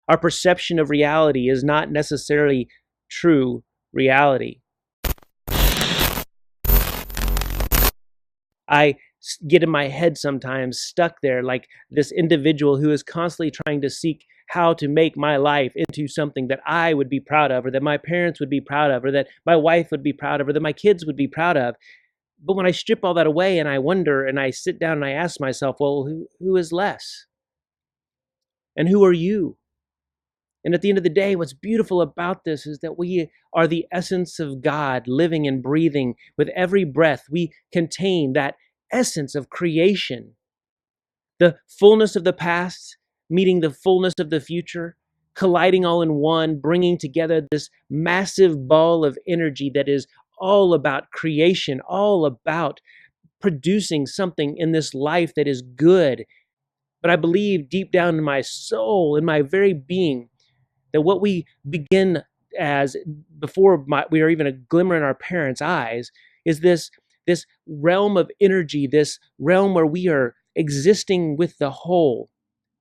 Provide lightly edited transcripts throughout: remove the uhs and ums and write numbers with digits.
Our perception of reality is not necessarily true reality. I get in my head sometimes stuck there like this individual who is constantly trying to seek how to make my life into something that I would be proud of, or that my parents would be proud of, or that my wife would be proud of, or that my kids would be proud of. But when I strip all that away and I wonder and I sit down and I ask myself, well, who is less? And who are you? And at the end of the day, what's beautiful about this is that we are the essence of God living and breathing. With every breath, we contain that essence of creation. The fullness of the past meeting the fullness of the future, colliding all in one, bringing together this massive ball of energy that is all about creation, all about producing something in this life that is good. But I believe deep down in my soul, in my very being, that what we begin as before we are even a glimmer in our parents' eyes is this realm of energy, this realm where we are existing with the whole.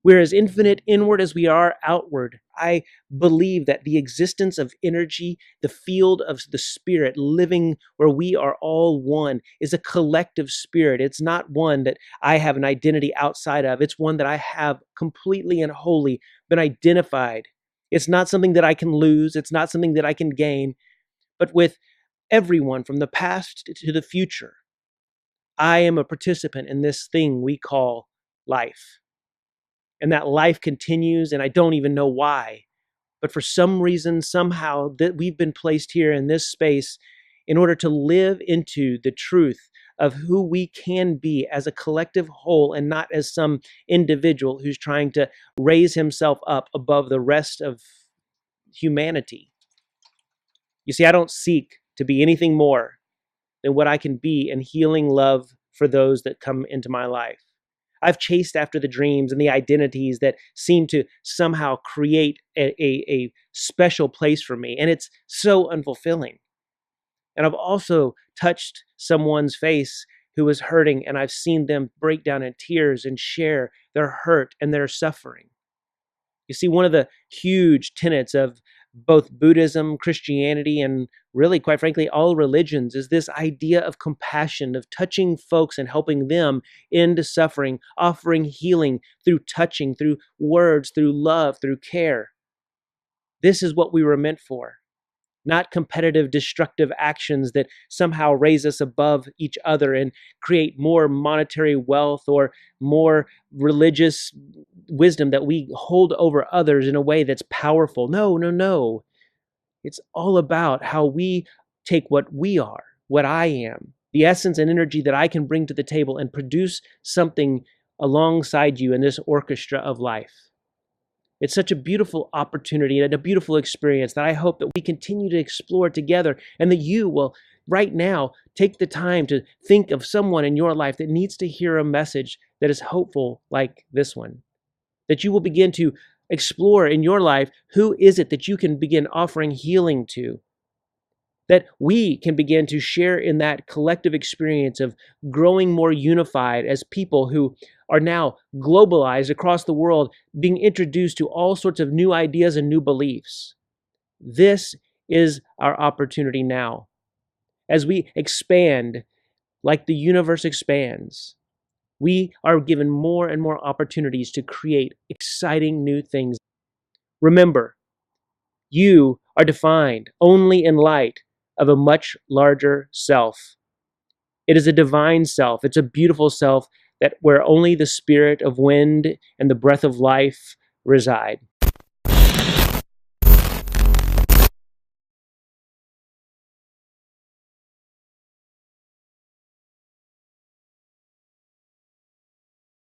We're as infinite inward as we are outward. I believe that the existence of energy, the field of the spirit living where we are all one, is a collective spirit. It's not one that I have an identity outside of. It's one that I have completely and wholly been identified. It's not something that I can lose. It's not something that I can gain. But with everyone from the past to the future, I am a participant in this thing we call life. And that life continues, and I don't even know why. But for some reason, somehow, that we've been placed here in this space in order to live into the truth of who we can be as a collective whole and not as some individual who's trying to raise himself up above the rest of humanity. You see, I don't seek to be anything more than what I can be in healing love for those that come into my life. I've chased after the dreams and the identities that seem to somehow create a special place for me, and it's so unfulfilling. And I've also touched someone's face who is hurting, and I've seen them break down in tears and share their hurt and their suffering. You see, one of the huge tenets of both Buddhism, Christianity, and really, quite frankly, all religions is this idea of compassion, of touching folks and helping them end suffering, offering healing through touching, through words, through love, through care. This is what we were meant for. Not competitive, destructive actions that somehow raise us above each other and create more monetary wealth or more religious wisdom that we hold over others in a way that's powerful. No, no, no. It's all about how we take what we are, what I am, the essence and energy that I can bring to the table and produce something alongside you in this orchestra of life. It's such a beautiful opportunity and a beautiful experience that I hope that we continue to explore together, and that you will right now take the time to think of someone in your life that needs to hear a message that is hopeful like this one. That you will begin to explore in your life, who is it that you can begin offering healing to? That we can begin to share in that collective experience of growing more unified as people who are now globalized across the world, being introduced to all sorts of new ideas and new beliefs. This is our opportunity now. As we expand, like the universe expands, we are given more and more opportunities to create exciting new things. Remember, you are defined only in light of a much larger self. It is a divine self. It's a beautiful self that where only the spirit of wind and the breath of life reside.